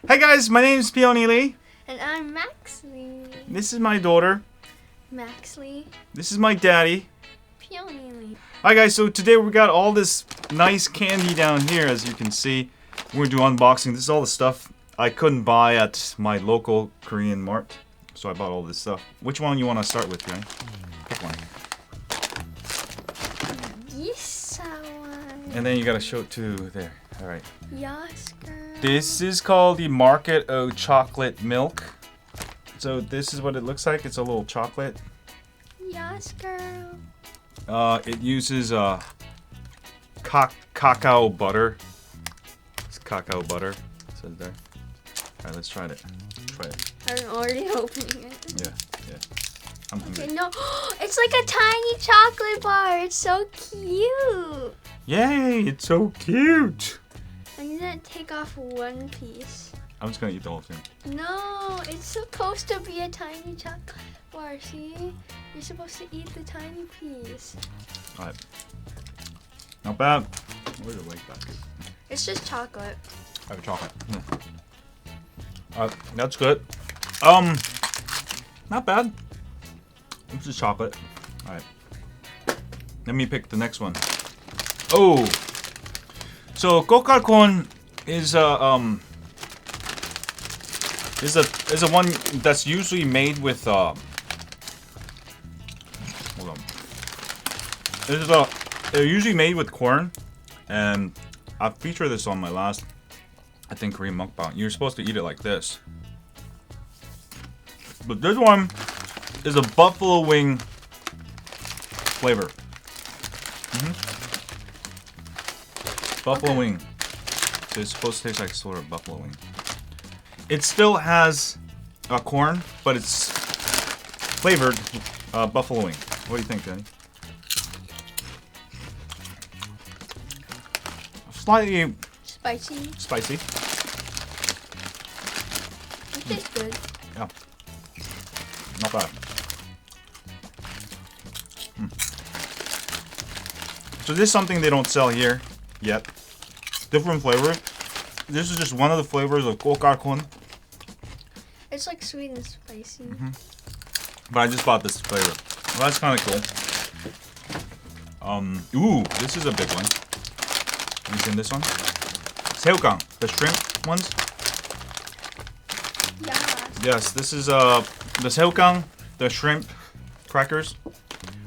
Hi guys, my name is Peony Lee. And I'm Max Lee. This is my daughter. Max Lee. This is my daddy. Peony Lee. Hi guys, so today we got all this nice candy down here, as you can see. We're gonna do unboxing. This is all the stuff I couldn't buy at my local Korean mart. So I bought all this stuff. Which one you want to start with, right? Pick one. This one. And then you gotta show it to there. Alright. Yes, girl. This is called the Market O Chocolate Milk. So this is what it looks like. It's a little chocolate. Yes, girl. It uses cacao butter. It's cacao butter. It says there. Alright, let's try it. Try it. I'm already opening it. Yeah. I'm hungry. Okay, no. It's like a tiny chocolate bar. It's so cute. Yay! It's so cute. I'm gonna take off one piece. I'm just gonna eat the whole thing. No, it's supposed to be a tiny chocolate bar. See? You're supposed to eat the tiny piece. Alright. Not bad. Where's the weight back? It's just chocolate. I have chocolate. That's good. Not bad. It's just chocolate. Alright. Let me pick the next one. Oh! So Kokarkon is a one that's usually made with hold on. They're usually made with corn, and I featured this on my last, I think, Korean mukbang. You're supposed to eat it like this, but this one is a buffalo wing flavor. Buffalo wing. So it's supposed to taste like sort of buffalo wing. It still has corn, but it's flavored buffalo wing. What do you think, Danny? Slightly Spicy. spicy. It tastes good. Yeah. Not bad. So this is something they don't sell here yet. Different flavor. This is just one of the flavors of Kokarkon. It's like sweet and spicy. But I just bought this flavor. Well, that's kind of cool. Ooh, this is a big one. You seen this one? Saeugang, the shrimp ones. Yeah. Yes, this is the Saeugang, the shrimp crackers.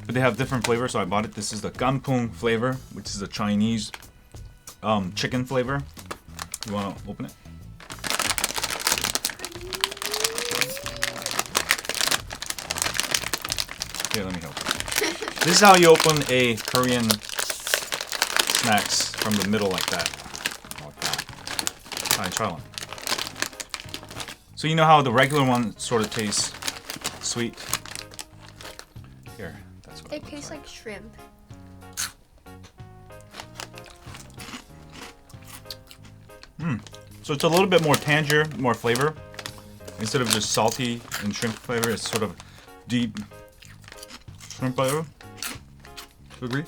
But they have different flavors, so I bought it. This is the ganpung flavor, which is a Chinese chicken flavor. You want to open it? Here, let me help. This is how you open a Korean snacks from the middle like that. Alright, try one. So you know how the regular one sort of tastes sweet? Here, that's what It tastes like shrimp. So it's a little bit more tangier, more flavor. Instead of just salty and shrimp flavor, it's sort of deep shrimp flavor. Do you agree?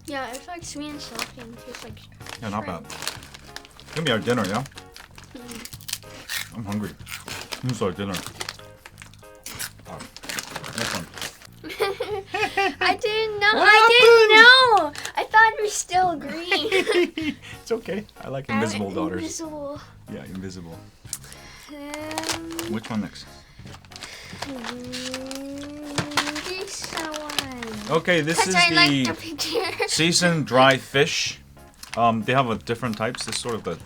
Yeah, it's like sweet and salty and tastes like Yeah, not bad. shrimp. It's gonna be our dinner, yeah? I'm hungry. This is our dinner. Next one. I didn't know. What I didn't know. I thought it was still green. It's okay. I like invisible daughters. Invisible. Yeah, invisible. Um, Which one next? this one. Okay, this is I like the the picture. seasoned dry fish. They have a different types. This sort of the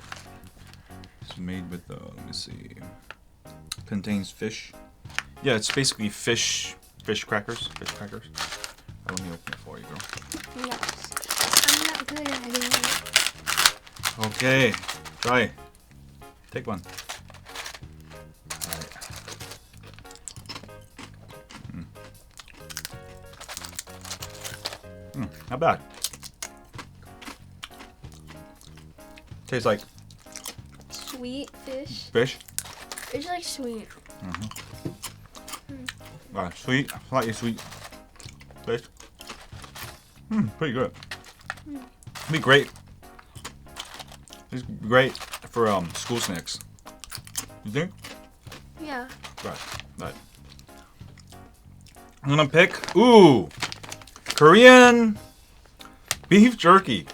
it's made with let me see. Contains fish. Yeah, it's basically fish crackers. Fish crackers. Let me open it for you, girl. Yes. I'm not good at it. Okay, try. Take one. Alright. Not bad. Tastes like Sweet fish. fish. It's like sweet. Sweet, slightly sweet fish. Pretty good. It'd be great. It's great for school snacks. You think? Yeah. Right. I'm gonna pick, ooh, Korean beef jerky.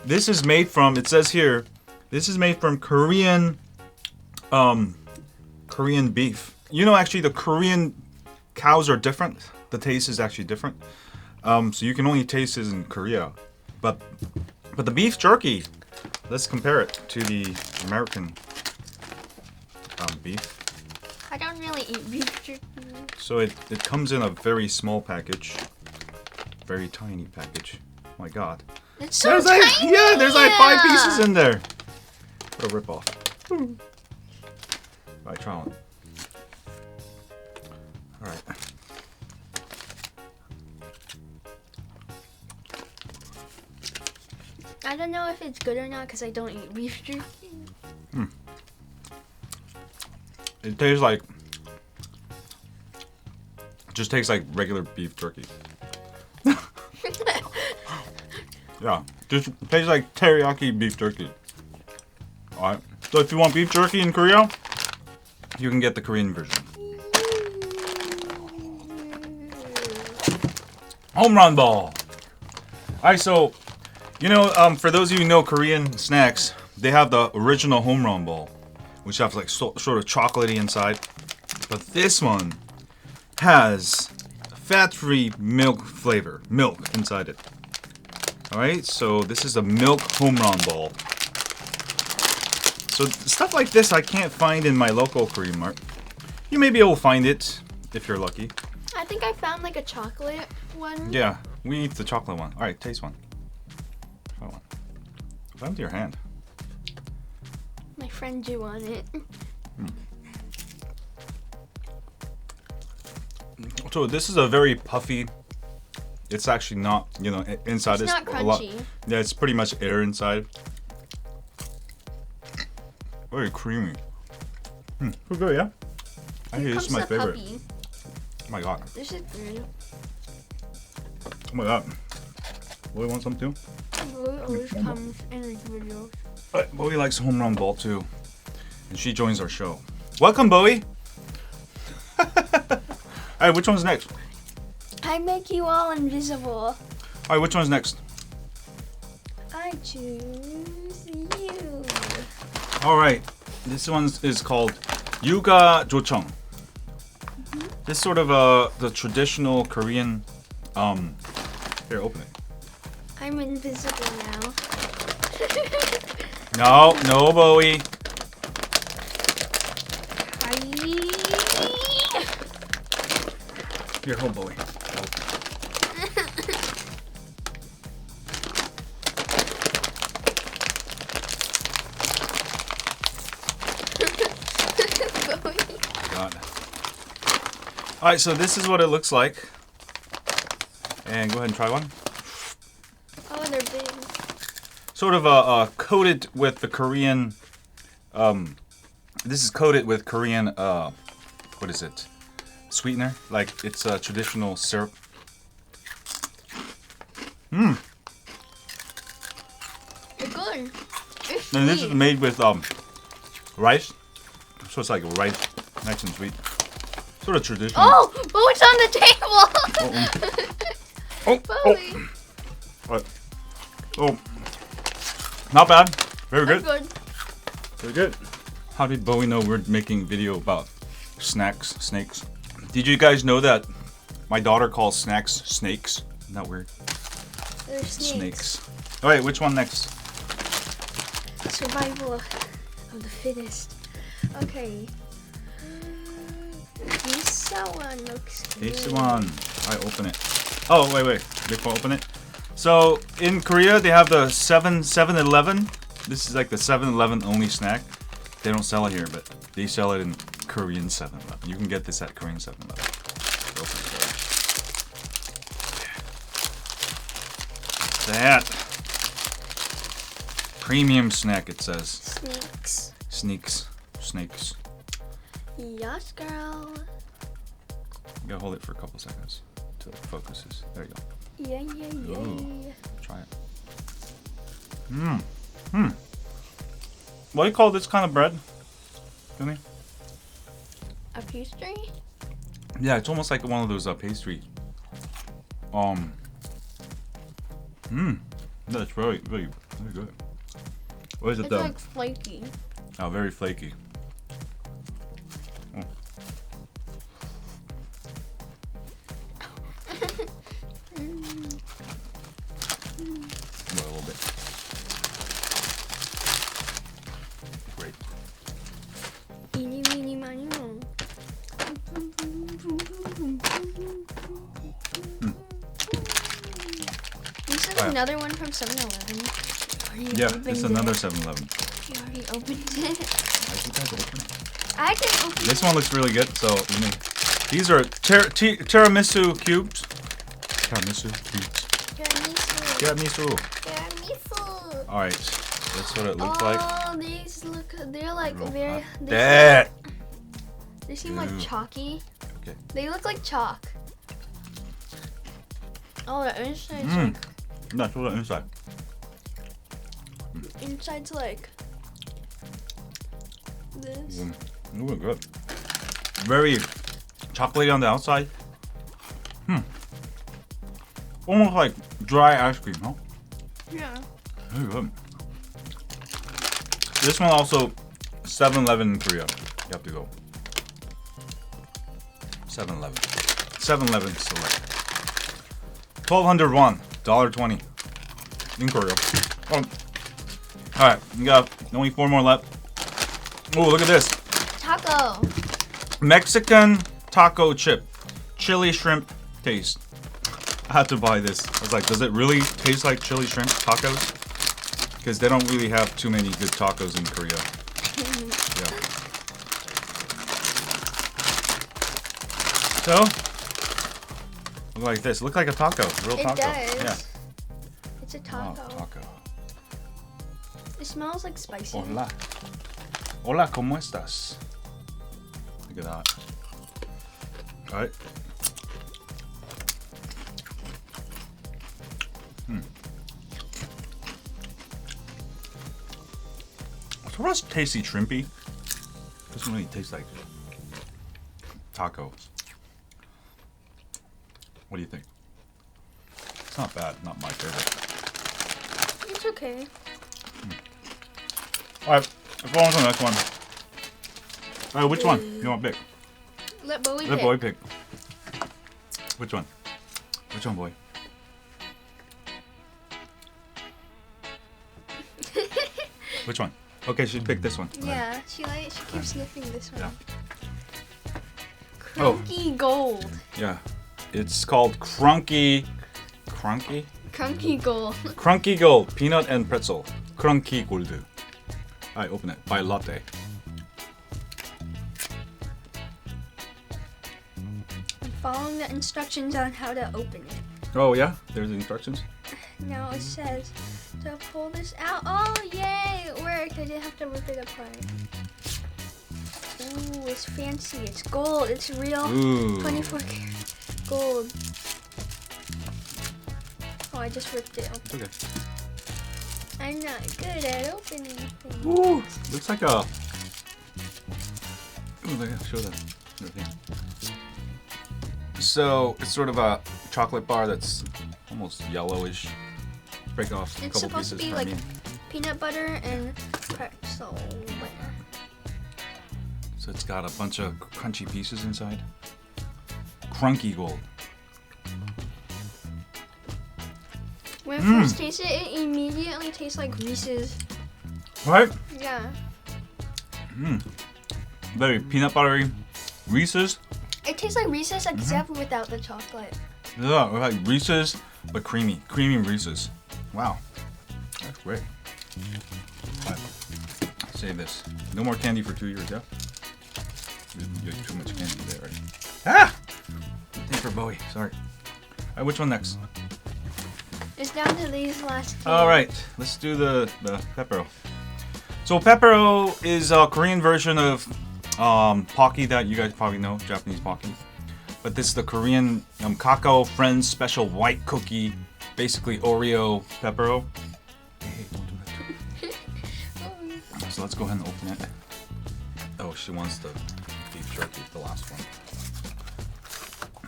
This is made from, it says here, this is made from Korean beef. You know, actually the Korean cows are different. The taste is actually different. So you can only taste this in Korea. But the beef jerky, let's compare it to the American beef. I don't really eat beef jerky. So it comes in a very small package. Very tiny package. Oh my god. It's so There's tiny. like, yeah, there's like 5 pieces in there. What a ripoff. Alright, try one. Alright. I don't know if it's good or not because I don't eat beef jerky. It tastes like, just tastes like regular beef jerky. Yeah, just tastes like teriyaki beef jerky. Alright, so if you want beef jerky in Korea, you can get the Korean version. Home run ball. Alright, so, you know, for those of you who know Korean snacks, they have the original home run ball, which have like sort of chocolatey inside. But this one has fat-free milk flavor, milk inside it. Alright, so this is a milk home run ball. So stuff like this I can't find in my local Korean mart. You may be able to find it if you're lucky. I think I found like a chocolate one. Yeah, we eat the chocolate one. Alright, taste one. Try one. Put it into your hand. My friend drew on it. So this is a very puffy. It's actually not, you know, inside It's is not a lot. crunchy. Yeah, it's pretty much air inside. Very creamy. Pretty good, yeah. I think this is my favorite. Puppy. Oh my god. This is good. Oh my god. Boy, want some too? Blue always comes in these videos. Bowie likes home run ball too, and she joins our show. Welcome, Bowie. Alright, which one's next? I make you all invisible. Alright, which one's next? I choose you. Alright, this one is called Yuga Jocheong. This is sort of the traditional Korean. Here, open it. I'm invisible now. No, Bowie. Here, hold Bowie. God. Alright, so this is what it looks like. And go ahead and try one. Oh, they're big. Sort of coated with the Korean. This is coated with Korean. What is it? Sweetener. Like it's a traditional syrup. They're good. It's And this is sweet. made with rice. So it's like rice, nice and sweet. Sort of traditional. Oh, it's on the table. Bowie. Right. Oh, not bad. Very They're good. good. Very good. How did Bowie know we're making video about snacks, snakes? Did you guys know that my daughter calls snacks snakes? Isn't that weird? They're snakes. All right, which one next? Survival of the fittest. Okay. This one looks good. This one. I open it. Oh, wait. Before I open it. So in Korea, they have the 7-Eleven. This is like the 7-Eleven only snack. They don't sell it here, but they sell it in Korean 7-Eleven. You can get this at Korean 7-Eleven. What's that? Premium snack, it says. Snakes. Yes, girl. You gotta hold it for a couple seconds until it focuses. There you go. Yeah. Ooh. Try it. what do you call this kind of bread? Jimmy? A pastry? Yeah, it's almost like one of those pastry. That's really, really, very good. What is it It's though? like flaky. Oh, very flaky. Oh. A little bit. Great. Eeny, meeny, miny, moe. This is Alright. another one from 7-Eleven. Yeah, it's another 7-Eleven. You already opened it. I think I open it. I can open This one looks really good. So let me. These are tiramisu cubes. Tiramisu cubes. Tiramisu. Tiramisu. Tiramisu. All right, that's what it looks like. Oh, these look. They're like very. That. They seem like Ooh. chalky. Okay. They look like chalk. Oh, the inside's Mmm. That's what the inside. like. Inside's like. This. Ooh, good. Very chocolatey on the outside. Almost like dry ice cream, huh? Yeah. Very good. This one also 7-Eleven in Korea. You have to go. 7-Eleven. 7-Eleven select. 1,200 won. $1.20 in Korea. Alright, we got only 4 more left. Oh, look at this. Taco. Mexican taco chip. Chili shrimp taste. I had to buy this. I was like, does it really taste like chili shrimp tacos? Because they don't really have too many good tacos in Korea. Yeah. So, look like this. Look like a taco. Real It taco. does. Yeah. It's a Wow, taco. taco. It smells like spicy. Hola. Hola, ¿cómo estás? Look at that. Alright. Sort of tasty shrimpy. Doesn't really taste like tacos. What do you think? It's not bad. Not my favorite. It's okay. Alright, let's go on to the next one. Alright, which one? You want to pick? Let Bowie Let pick. boy pick. Which one? Which one, boy? Which one? Okay, she picked this one. Yeah, she keeps sniffing this one. Yeah. Crunky Gold. Yeah. It's called Crunky. Crunky? Crunky Gold. Crunky Gold. Peanut and pretzel. Crunky Gold. Alright, open it. By latte. I'm following the instructions on how to open it. Oh, yeah? There's the instructions? Now it says to pull this out. Oh, yay! It worked. I didn't have to rip it apart. Ooh, it's fancy. It's gold. It's real. Ooh. 24 karat gold. Oh, I just ripped it open. Okay. I'm not good at opening things. Ooh, looks like a. Ooh, look at show that. So it's sort of a chocolate bar that's almost yellowish. Break off a It's couple supposed to pieces be for like me. peanut butter and pretzel. So it's got a bunch of crunchy pieces inside. Crunky Gold. When I first tasted it, it immediately tastes like Reese's. Right? Yeah. Very peanut buttery. Reese's. It tastes like Reese's except without the chocolate. Yeah, like Reese's, but creamy. Creamy Reese's. Wow. That's great. Right. Save this. No more candy for 2 years, yeah? You get too much candy there, right? Ah! Thanks for Bowie. Sorry. Alright, which one next? It's down to these last two. Alright, let's do the Pepero. So Pepero is a Korean version of Pocky that you guys probably know, Japanese Pocky. But this is the Korean Kakao Friends Special White Cookie, basically Oreo Pepero. Hey, don't do So let's go ahead and open it. Oh, she wants the beef jerky, the last one.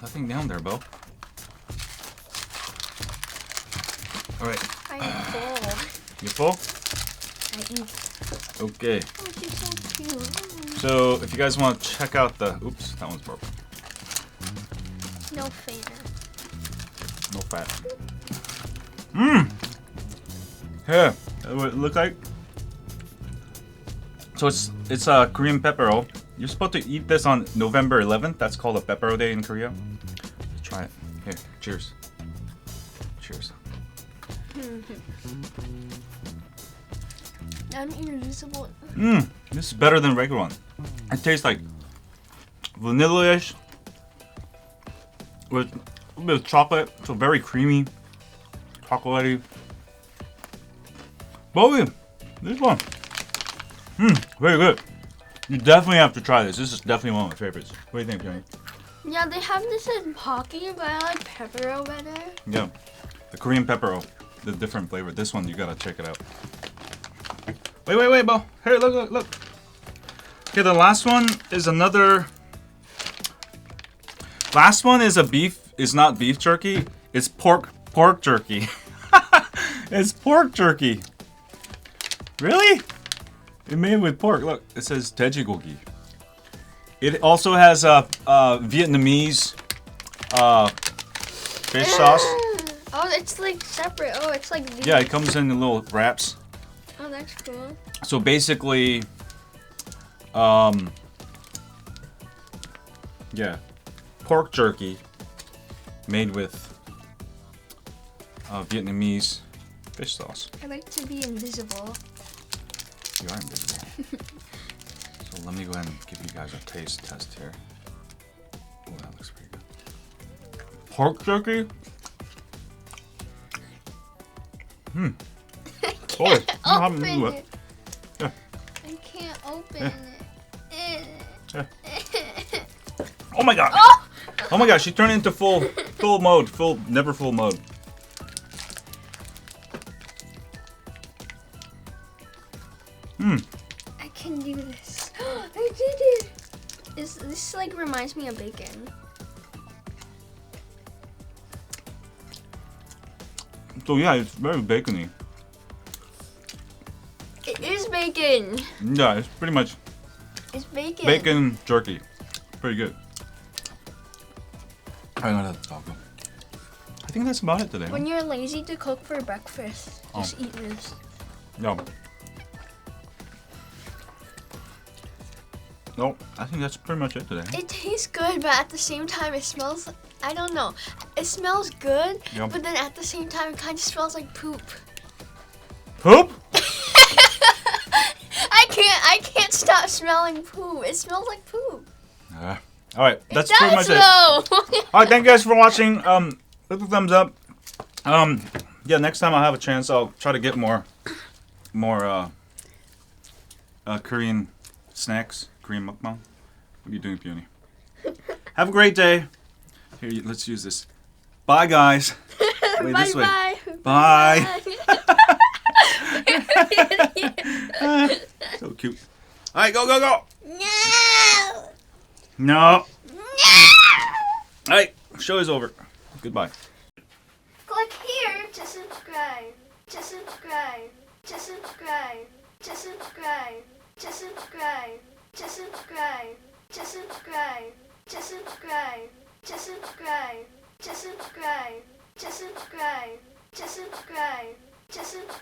Nothing down there, Bo. All right. I'm full. You full? I eat. Okay. Oh, she's so cute. So if you guys want to check out the, oops, that one's broken. No fair. No fat. Mmm. Here, that what it look like. So it's a Korean Pepero. You're supposed to eat this on November 11th. That's called a Pepero Day in Korea. Let's try it. Here, cheers. Cheers. I'm invisible. Mmm, this is better than regular one. It tastes like vanilla-ish with a little bit of chocolate. So very creamy, chocolatey. Bowie, this one. Very good. You definitely have to try this. This is definitely one of my favorites. What do you think, Peony? Yeah, they have this in Pocky, but I like Pepero better. Yeah, the Korean Pepero, the different flavor. This one, you gotta check it out. Wait, Bo. Here, look. Okay, the last one is another. Last one is is not beef jerky. It's pork jerky. It's pork jerky. Really? It's made with pork. Look, it says 돼지고기. It also has a Vietnamese fish sauce. Oh, it's like separate. Oh, it's like these. Yeah, it comes in little wraps. Oh, that's cool. So basically, yeah, pork jerky made with Vietnamese fish sauce. I like to be invisible. You are invisible. So let me go ahead and give you guys a taste test here. Oh, that looks pretty good. Pork jerky? I Boy, can't you open do it. Yeah. I can't open Yeah. it. Yeah. Oh my god! Oh! Oh my gosh, she turned into full mode, never full mode. I can do this. I did it. This like reminds me of bacon. So yeah, it's very bacony. It is bacon. Yeah, it's pretty much It's bacon. bacon jerky. Pretty good. I know that's taco. I think that's about it today. When you're lazy to cook for breakfast, just Oh. eat this. No. No, I think that's pretty much it today. It tastes good, but at the same time, it smells. I don't know. It smells good, Yep. but then at the same time, it kind of smells like poop. Poop? I can't stop smelling poop. It smells like poop. All right, that's it pretty does, much it. though. All right, thank you guys for watching. Leave a thumbs up. Yeah, next time I have a chance, I'll try to get more Korean snacks, Korean mukbang. What are you doing, Peony? Have a great day. Here, let's use this. Bye, guys. Wait, this way. Bye. So cute. All right, go. No. No. No. All right, show is over. Goodbye. Click here to subscribe. To subscribe. To subscribe. To subscribe. To subscribe. To subscribe. To subscribe. To subscribe. To subscribe. To subscribe. To subscribe. To subscribe. To subscribe.